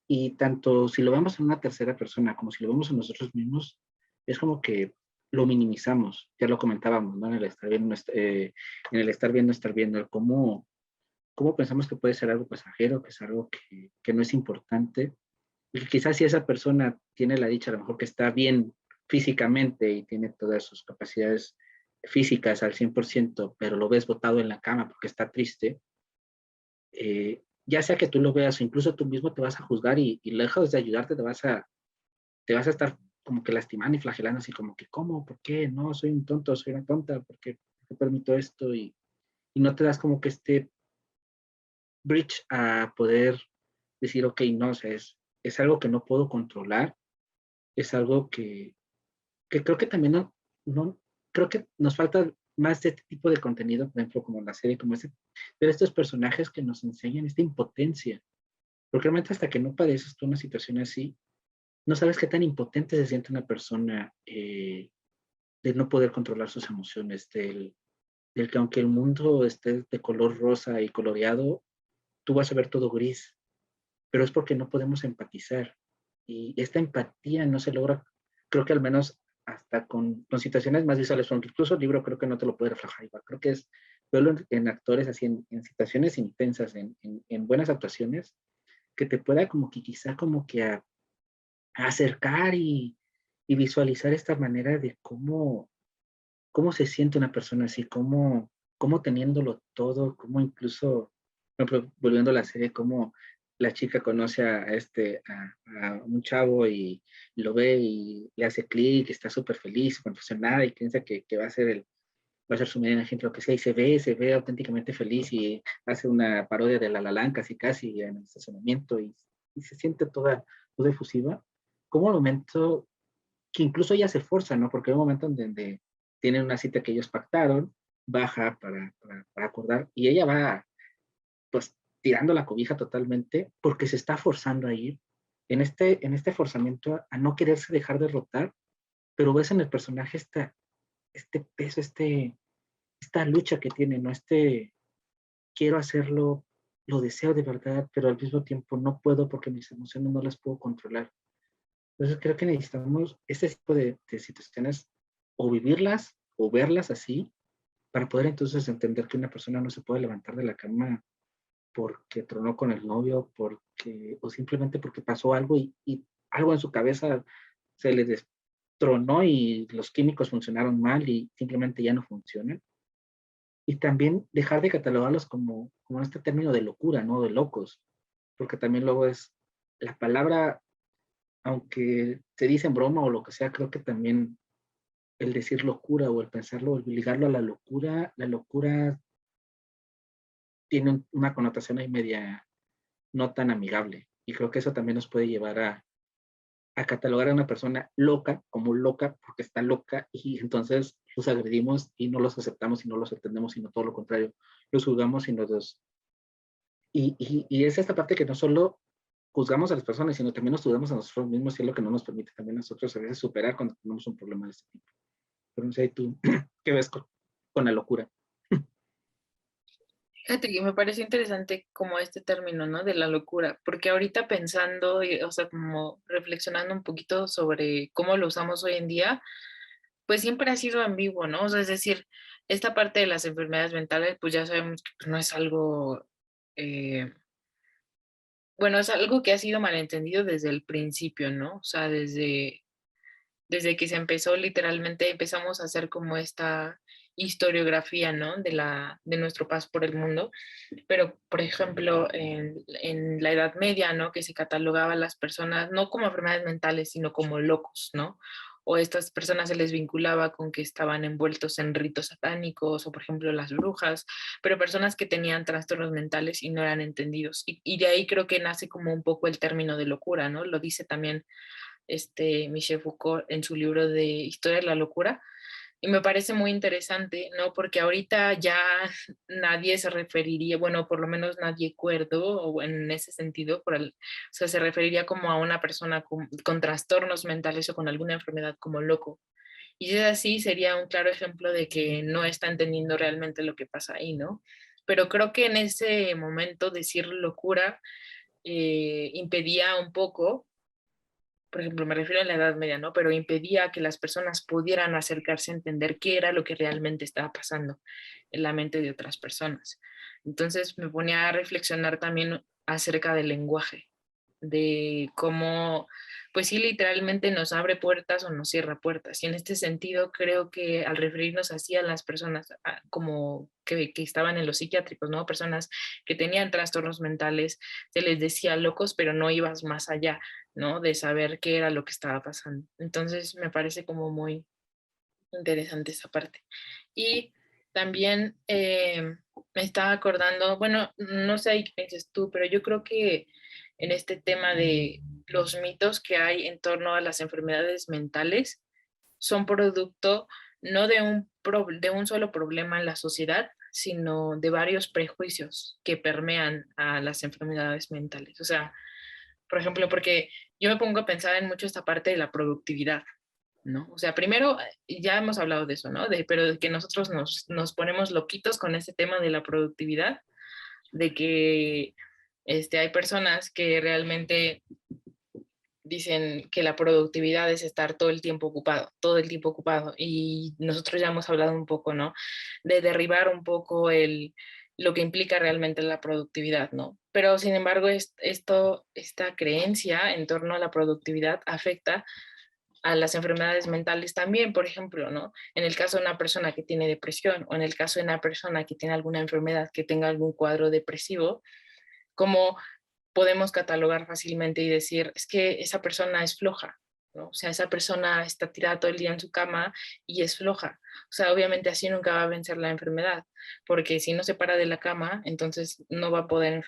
y tanto si lo vemos en una tercera persona como si lo vemos en nosotros mismos, es como que lo minimizamos, ya lo comentábamos, ¿no? En el estar viendo, el cómo pensamos que puede ser algo pasajero, que es algo que no es importante, y que quizás si esa persona tiene la dicha, a lo mejor que está bien físicamente y tiene todas sus capacidades físicas al 100%, pero lo ves botado en la cama porque está triste, ya sea que tú lo veas o incluso tú mismo te vas a juzgar y lejos de ayudarte te vas a estar como que lastimando y flagelando así como que, ¿cómo? ¿Por qué? No, soy un tonto, soy una tonta, ¿por qué permito esto? Y no te das como que este bridge a poder decir, ok, no, o sea, es algo que no puedo controlar, es algo que creo que también creo que nos falta más de este tipo de contenido, por ejemplo, como la serie, como de estos personajes que nos enseñan esta impotencia, porque realmente hasta que no padeces tú una situación así, no sabes qué tan impotente se siente una persona de no poder controlar sus emociones, del que aunque el mundo esté de color rosa y coloreado, tú vas a ver todo gris, pero es porque no podemos empatizar. Y esta empatía no se logra, creo que al menos hasta con situaciones más visuales, porque incluso el libro creo que no te lo puede reflejar igual. Creo que es verlo en actores así, en situaciones intensas, en buenas actuaciones, que te pueda como que quizá como que a acercar y visualizar esta manera de cómo se siente una persona así, cómo teniéndolo todo, cómo incluso, por ejemplo, volviendo a la serie, cómo la chica conoce a un chavo y lo ve y le hace clic, está súper feliz, súper emocionada y piensa que va a ser su media gente, lo que sea, y se ve auténticamente feliz y hace una parodia de La Land casi casi en el estacionamiento y se siente toda efusiva. Como un momento que incluso ella se esfuerza, ¿no? Porque hay un momento en donde tienen una cita que ellos pactaron, baja para acordar, y ella va, pues, tirando la cobija totalmente, porque se está forzando a ir, en este forzamiento a no quererse dejar derrotar, pero ves en el personaje este peso, esta lucha que tiene, ¿no? Quiero hacerlo, lo deseo de verdad, pero al mismo tiempo no puedo porque mis emociones no las puedo controlar. Entonces creo que necesitamos este tipo de situaciones o vivirlas o verlas así para poder entonces entender que una persona no se puede levantar de la cama porque tronó con el novio, o simplemente porque pasó algo y algo en su cabeza se le destronó y los químicos funcionaron mal y simplemente ya no funcionan. Y también dejar de catalogarlos como este término de locura, ¿no? De locos, porque también luego es la palabra, aunque te dicen broma o lo que sea, creo que también el decir locura o el pensarlo, el ligarlo a la locura tiene una connotación ahí media no tan amigable. Y creo que eso también nos puede llevar a catalogar a una persona loca como loca porque está loca y entonces los agredimos y no los aceptamos y no los entendemos, sino todo lo contrario, los juzgamos y es esta parte que no solo juzgamos a las personas, sino también nos juzgamos a nosotros mismos y es lo que no nos permite también a nosotros a veces superar cuando tenemos un problema de este tipo. Pero no sé, tú, ¿qué ves con la locura? Fíjate que me parece interesante como este término, ¿no? De la locura, porque ahorita pensando, o sea, como reflexionando un poquito sobre cómo lo usamos hoy en día, pues siempre ha sido ambiguo, ¿no? O sea, es decir, esta parte de las enfermedades mentales, pues ya sabemos que pues, no es algo, eh, bueno, es algo que ha sido malentendido desde el principio, ¿no? O sea, desde que se empezó, literalmente empezamos a hacer como esta historiografía, ¿no? De nuestro paso por el mundo. Pero, por ejemplo, en la Edad Media, ¿no? Que se catalogaba a las personas no como enfermedades mentales, sino como locos, ¿no? O estas personas se les vinculaba con que estaban envueltos en ritos satánicos, o por ejemplo las brujas, pero personas que tenían trastornos mentales y no eran entendidos. Y de ahí creo que nace como un poco el término de locura, ¿no? Lo dice también Michel Foucault en su libro de Historia de la Locura, Y me parece muy interesante, ¿no? Porque ahorita ya nadie se referiría, bueno, por lo menos nadie cuerdo o en ese sentido, o sea, se referiría como a una persona con trastornos mentales o con alguna enfermedad como loco. Y si es así, sería un claro ejemplo de que no está entendiendo realmente lo que pasa ahí, ¿no? Pero creo que en ese momento decir locura impedía un poco, por ejemplo, me refiero a la Edad Media, ¿no? Pero impedía que las personas pudieran acercarse a entender qué era lo que realmente estaba pasando en la mente de otras personas. Entonces me ponía a reflexionar también acerca del lenguaje, de cómo, pues sí, literalmente nos abre puertas o nos cierra puertas. Y en este sentido, creo que al referirnos así a las personas como que estaban en los psiquiátricos, ¿no? Personas que tenían trastornos mentales, se les decía locos, pero no ibas más allá, ¿no? De saber qué era lo que estaba pasando. Entonces, me parece como muy interesante esa parte. Y también me estaba acordando, bueno, no sé qué piensas tú, pero yo creo que en este tema de los mitos que hay en torno a las enfermedades mentales son producto no de un solo problema en la sociedad, sino de varios prejuicios que permean a las enfermedades mentales. O sea, por ejemplo, porque yo me pongo a pensar en mucho esta parte de la productividad, ¿no? O sea, primero, ya hemos hablado de eso, ¿no? Pero de que nosotros nos ponemos loquitos con ese tema de la productividad, de que hay personas que realmente dicen que la productividad es estar todo el tiempo ocupado. Y nosotros ya hemos hablado un poco, ¿no? De derribar un poco lo que implica realmente la productividad, ¿no? Pero sin embargo, esta creencia en torno a la productividad afecta a las enfermedades mentales también, por ejemplo, ¿no? En el caso de una persona que tiene depresión o en el caso de una persona que tiene alguna enfermedad, que tenga algún cuadro depresivo, como podemos catalogar fácilmente y decir, es que esa persona es floja, ¿no? O sea, esa persona está tirada todo el día en su cama y es floja. O sea, obviamente así nunca va a vencer la enfermedad, porque si no se para de la cama, entonces no va a poder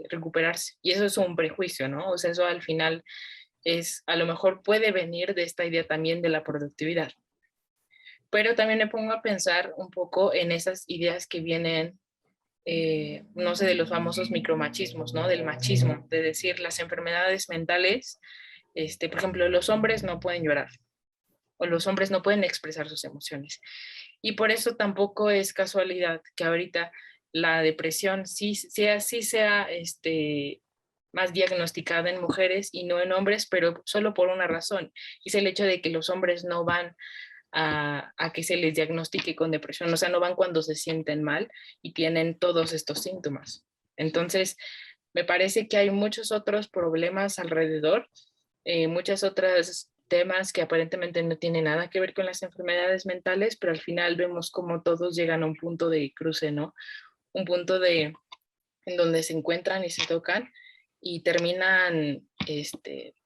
recuperarse. Y eso es un prejuicio, ¿no? O sea, eso al final a lo mejor puede venir de esta idea también de la productividad. Pero también me pongo a pensar un poco en esas ideas que vienen no sé, de los famosos micromachismos, ¿no? Del machismo, de decir las enfermedades mentales, por ejemplo, los hombres no pueden llorar o los hombres no pueden expresar sus emociones. Y por eso tampoco es casualidad que ahorita la depresión sí sea más diagnosticada en mujeres y no en hombres, pero solo por una razón, y es el hecho de que los hombres no van a que se les diagnostique con depresión, o sea, no van cuando se sienten mal y tienen todos estos síntomas. Entonces, me parece que hay muchos otros problemas alrededor, muchas otras temas que aparentemente no tienen nada que ver con las enfermedades mentales, pero al final vemos como todos llegan a un punto de cruce, ¿no? Un punto en donde se encuentran y se tocan y terminan,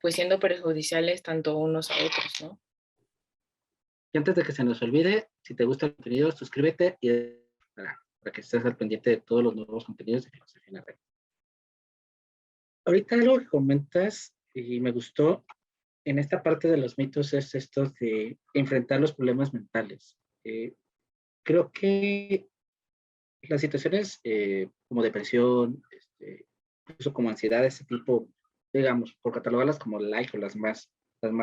pues siendo perjudiciales tanto unos a otros, ¿no? Y antes de que se nos olvide, si te gusta el contenido, suscríbete y para que estés al pendiente de todos los nuevos contenidos de Filosofía en la Red. Ahorita algo que comentas y me gustó en esta parte de los mitos es esto de enfrentar los problemas mentales. Creo que las situaciones como depresión, incluso como ansiedad, ese tipo, digamos, por catalogarlas como light o las más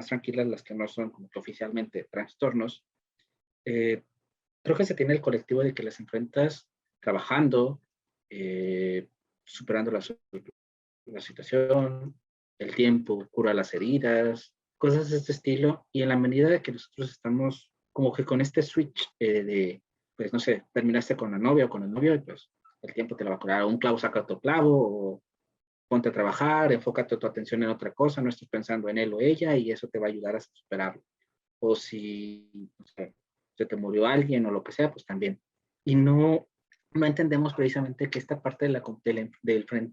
tranquilas, las que no son como que oficialmente trastornos, eh, creo que se tiene el colectivo de que las enfrentas trabajando, eh, superando la situación, el tiempo cura las heridas, cosas de este estilo, y en la medida de que nosotros estamos como que con este switch pues no sé, terminaste con la novia o con el novio, y pues el tiempo te la va a curar, un clavo saca otro clavo, o ponte a trabajar, enfócate tu atención en otra cosa, no estés pensando en él o ella, y eso te va a ayudar a superarlo. O si, no sé, se te murió alguien o lo que sea, pues también. Y no entendemos precisamente que esta parte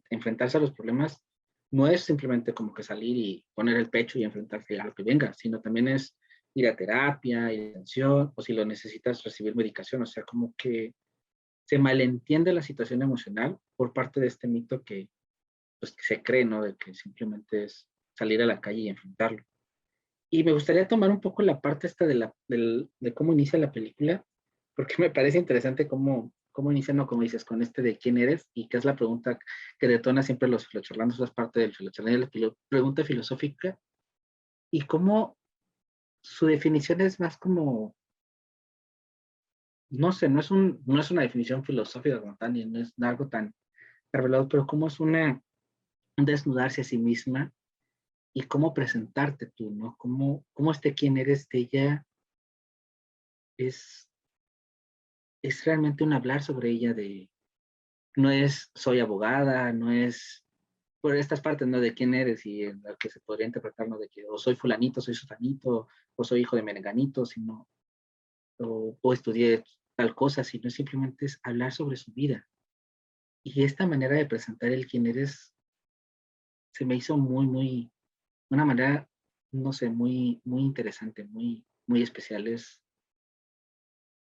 enfrentarse a los problemas no es simplemente como que salir y poner el pecho y enfrentarse a lo que venga, sino también es ir a terapia, ir a atención, o si lo necesitas, recibir medicación. O sea, como que se malentiende la situación emocional por parte de este mito pues, que se cree, ¿no? De que simplemente es salir a la calle y enfrentarlo. Y me gustaría tomar un poco la parte esta de cómo inicia la película, porque me parece interesante cómo inicia, no, como dices, con este de quién eres, y que es la pregunta que detona siempre los filocharlandos, es parte del filocharlando, la pregunta filosófica, y cómo su definición es más como, no sé, no es una definición filosófica como tal, ni no es algo tan revelado, pero cómo es un desnudarse a sí misma y cómo presentarte tú, ¿no? Cómo este quién eres de ella es, es realmente un hablar sobre ella no es soy abogada, no es por estas partes, ¿no? De quién eres y en la que se podría interpretar, ¿no? De que o soy fulanito, soy sutanito, o soy hijo de merenganito, sino, o estudié tal cosa, sino simplemente es hablar sobre su vida. Y esta manera de presentar el quién eres se me hizo una manera, no sé, muy interesante, muy especial.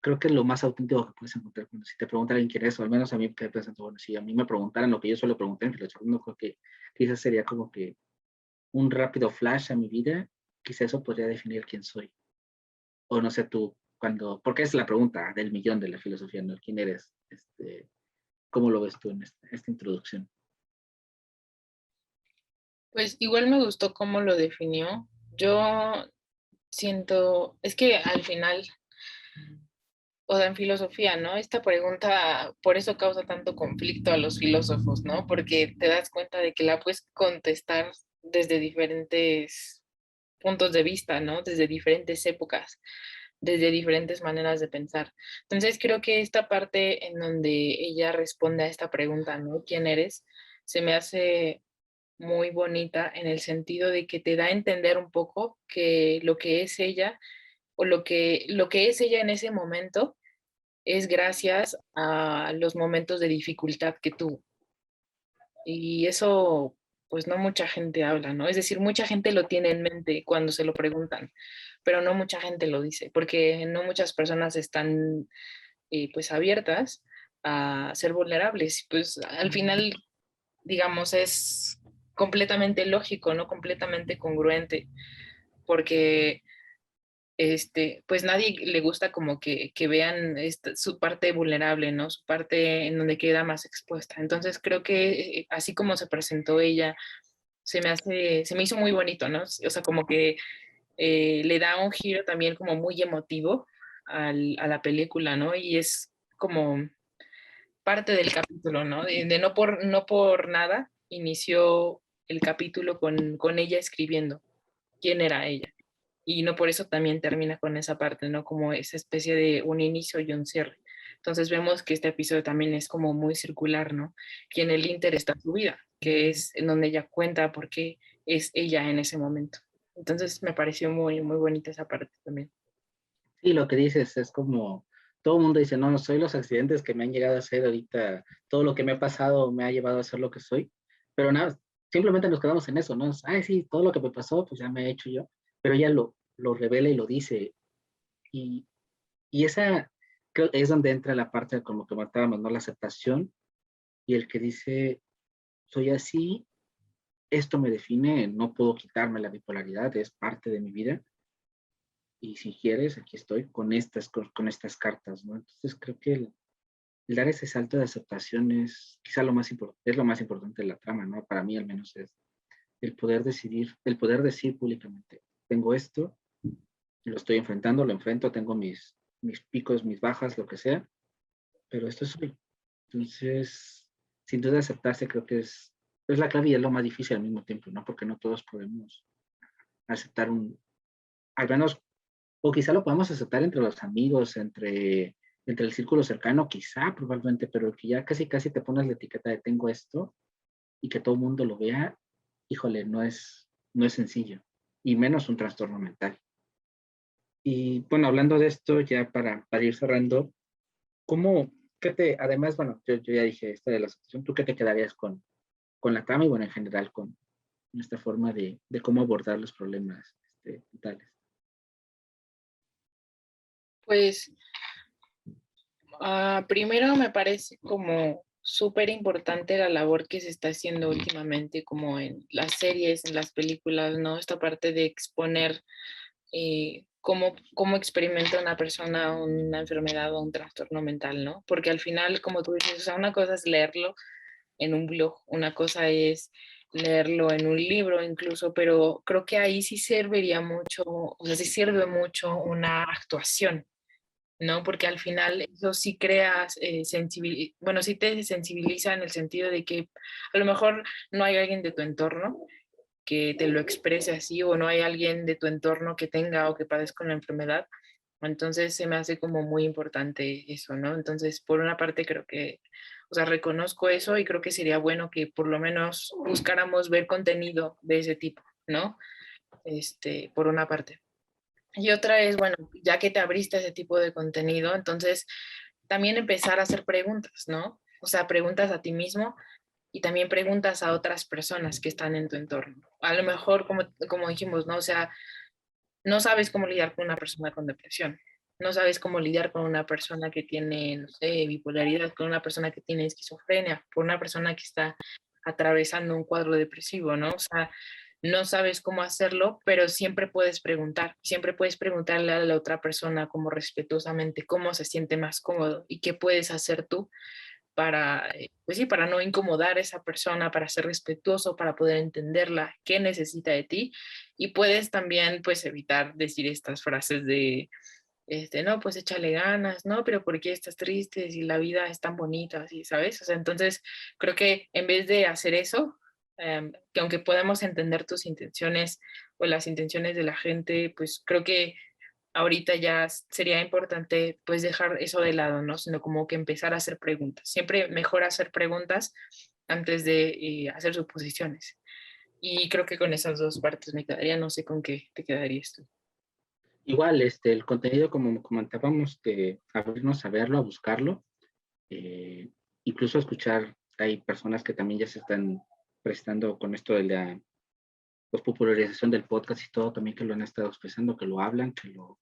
Creo que es lo más auténtico que puedes encontrar cuando si te preguntan alguien quién es, o al menos a mí me presento, bueno, si a mí me preguntaran lo que yo suelo preguntar en Filosofía, no creo que quizás sería como que un rápido flash a mi vida, quizás eso podría definir quién soy. O no sé tú, porque es la pregunta del millón de la filosofía, ¿no? ¿Quién eres? ¿Cómo lo ves tú en esta introducción? Pues igual me gustó cómo lo definió. Yo siento, es que al final, o sea, en filosofía, ¿no? Esta pregunta, por eso causa tanto conflicto a los filósofos, ¿no? Porque te das cuenta de que la puedes contestar desde diferentes puntos de vista, ¿no? Desde diferentes épocas, desde diferentes maneras de pensar. Entonces creo que esta parte en donde ella responde a esta pregunta, ¿no? ¿Quién eres? Se me hace muy bonita en el sentido de que te da a entender un poco que lo que es ella o lo que es ella en ese momento es gracias a los momentos de dificultad que tuvo. Y eso, pues no mucha gente habla, ¿no? Es decir, mucha gente lo tiene en mente cuando se lo preguntan, pero no mucha gente lo dice, porque no muchas personas están pues abiertas a ser vulnerables. Pues al final, digamos, es completamente lógico, ¿no? Completamente congruente, porque pues nadie le gusta como que vean su parte vulnerable, ¿no? Su parte en donde queda más expuesta. Entonces creo que así como se presentó ella, se me hizo muy bonito, ¿no? O sea, como que le da un giro también como muy emotivo a la película, ¿no? Y es como parte del capítulo, ¿no? De no por nada inició el capítulo con ella escribiendo quién era ella. Y no por eso también termina con esa parte, ¿no? Como esa especie de un inicio y un cierre. Entonces vemos que este episodio también es como muy circular, ¿no? Que en el Inter está su vida, que es en donde ella cuenta por qué es ella en ese momento. Entonces me pareció muy, muy bonita esa parte también. Sí, lo que dices es como, todo el mundo dice, no, soy los accidentes que me han llegado a hacer ahorita, todo lo que me ha pasado me ha llevado a ser lo que soy, pero nada, simplemente nos quedamos en eso, ¿no? Ay, sí, todo lo que me pasó, pues ya me he hecho yo, pero ella lo revela y lo dice, y, y esa creo que es donde entra la parte como que matábamos, ¿no? La aceptación y el que dice, soy así, esto me define, no puedo quitarme la bipolaridad, es parte de mi vida, y si quieres, aquí estoy con estas cartas, ¿no? Entonces creo que el dar ese salto de aceptación es quizá es lo más importante de la trama, ¿no? Para mí al menos es el poder decidir, el poder decir públicamente, tengo esto, lo estoy enfrentando, lo enfrento, tengo mis picos, mis bajas, lo que sea, pero esto soy. Entonces, sin duda aceptarse creo que es la clave y es lo más difícil al mismo tiempo, ¿no? Porque no todos podemos aceptar al menos, o quizá lo podamos aceptar entre los amigos, entre el círculo cercano, quizá, probablemente, pero que ya casi te pones la etiqueta de tengo esto y que todo el mundo lo vea, híjole, no es sencillo, y menos un trastorno mental. Y bueno, hablando de esto, ya para ir cerrando, ¿cómo, además, bueno, yo ya dije esta de la situación, ¿tú qué te quedarías con la trama y bueno, en general con esta forma de cómo abordar los problemas mentales? Pues primero me parece como súper importante la labor que se está haciendo últimamente, como en las series, en las películas, ¿no? Esta parte de exponer cómo experimenta una persona una enfermedad o un trastorno mental, ¿no? Porque al final, como tú dices, o sea, una cosa es leerlo en un blog, una cosa es leerlo en un libro incluso, pero creo que ahí sí serviría mucho, o sea, sí sirve mucho una actuación, ¿no? Porque al final eso sí creas, bueno, sí te sensibiliza en el sentido de que a lo mejor no hay alguien de tu entorno que te lo exprese así o no hay alguien de tu entorno que tenga o que padezca una enfermedad. Entonces se me hace como muy importante eso, ¿no? Entonces, por una parte creo que, o sea, reconozco eso y creo que sería bueno que por lo menos buscáramos ver contenido de ese tipo, ¿no? Por una parte. Y otra es, bueno, ya que te abriste a ese tipo de contenido, entonces también empezar a hacer preguntas, ¿no? O sea, preguntas a ti mismo y también preguntas a otras personas que están en tu entorno. A lo mejor, como dijimos, ¿no? O sea, no sabes cómo lidiar con una persona con depresión, no sabes cómo lidiar con una persona que tiene, no sé, bipolaridad, con una persona que tiene esquizofrenia, con una persona que está atravesando un cuadro depresivo, ¿no? O sea, no sabes cómo hacerlo, pero siempre puedes preguntarle a la otra persona como respetuosamente cómo se siente más cómodo y qué puedes hacer tú para, pues sí, para no incomodar a esa persona, para ser respetuoso, para poder entenderla, qué necesita de ti. Y puedes también, pues, evitar decir estas frases de, no, pues échale ganas, no, pero ¿por qué estás triste si la vida es tan bonita, así, ¿sabes? O sea, entonces creo que en vez de hacer eso, que aunque podamos entender tus intenciones o las intenciones de la gente, pues creo que ahorita ya sería importante pues dejar eso de lado, ¿no? Sino como que empezar a hacer preguntas. Siempre mejor hacer preguntas antes de hacer suposiciones. Y creo que con esas dos partes me quedaría, no sé con qué te quedarías tú. Igual, el contenido, como comentábamos, de abrirnos a verlo, a buscarlo, eh, incluso a escuchar, hay personas que también ya se están prestando con esto de la pues, popularización del podcast y todo, también que lo han estado expresando, que lo hablan, que lo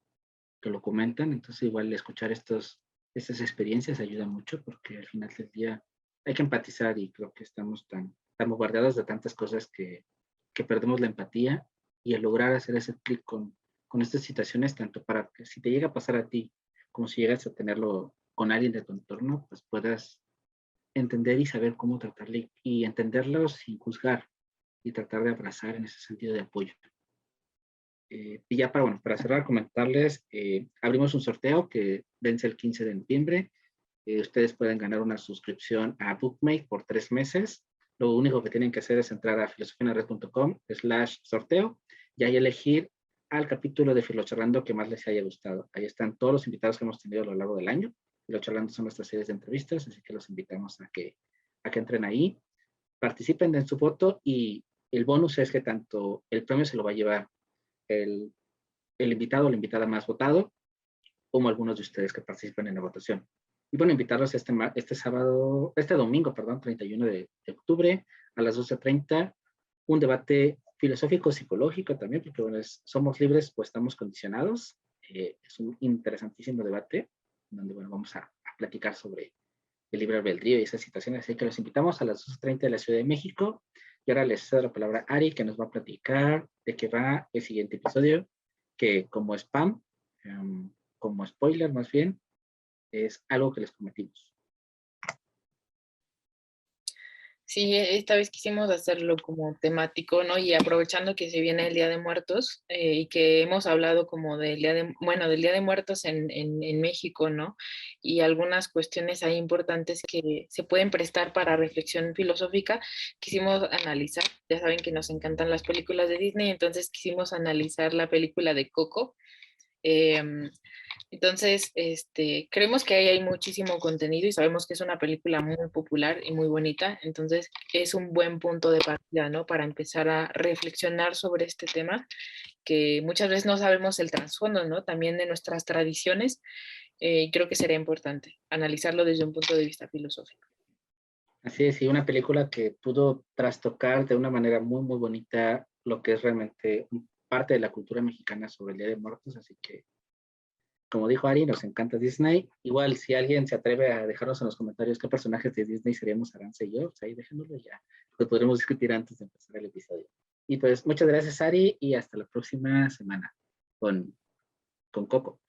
comentan. Entonces, igual escuchar estas experiencias ayuda mucho porque al final del día hay que empatizar y creo que estamos tan bombardeados de tantas cosas que perdemos la empatía y el lograr hacer ese clic con estas situaciones, tanto para que si te llega a pasar a ti, como si llegas a tenerlo con alguien de tu entorno, pues puedas entender y saber cómo tratarle y entenderlo sin juzgar y tratar de abrazar en ese sentido de apoyo. Y ya bueno, para cerrar, comentarles, abrimos un sorteo que vence el 15 de noviembre. Ustedes pueden ganar una suscripción a Bookmate por 3 meses. Lo único que tienen que hacer es entrar a filosofianared.com/sorteo y ahí elegir al capítulo de Filocharlando que más les haya gustado. Ahí están todos los invitados que hemos tenido a lo largo del año. Filocharlando son nuestras series de entrevistas, así que los invitamos a que entren ahí, participen en su voto y el bonus es que tanto el premio se lo va a llevar el, el invitado o la invitada más votado, como algunos de ustedes que participan en la votación. Y bueno, invitarlos este domingo, perdón, 31 de octubre a las 12:30, un debate filosófico, psicológico también, porque bueno, somos libres o estamos condicionados. Es un interesantísimo debate donde bueno, vamos a platicar sobre el libre albedrío y esas situaciones. Así que los invitamos a las 12:30 de la Ciudad de México. Y ahora les cedo la palabra a Ari, que nos va a platicar de qué va el siguiente episodio, que como spam, como spoiler más bien, es algo que les prometimos. Sí, esta vez quisimos hacerlo como temático, ¿no? Y aprovechando que se viene el Día de Muertos y que hemos hablado como del Día de Muertos en México, ¿no? Y algunas cuestiones ahí importantes que se pueden prestar para reflexión filosófica, quisimos analizar, ya saben que nos encantan las películas de Disney, entonces quisimos analizar la película de Coco. Entonces, creemos que ahí hay muchísimo contenido y sabemos que es una película muy popular y muy bonita, entonces es un buen punto de partida, ¿no? Para empezar a reflexionar sobre este tema, que muchas veces no sabemos el trasfondo, ¿no? También de nuestras tradiciones, creo que sería importante analizarlo desde un punto de vista filosófico. Así es, y una película que pudo trastocar de una manera muy, muy bonita lo que es realmente parte de la cultura mexicana sobre el Día de Muertos, así que como dijo Ari, nos encanta Disney. Igual, si alguien se atreve a dejarnos en los comentarios qué personajes de Disney seríamos Aranza y yo, pues ahí déjenoslo ya. Lo podremos discutir antes de empezar el episodio. Y pues muchas gracias, Ari, y hasta la próxima semana. con Coco.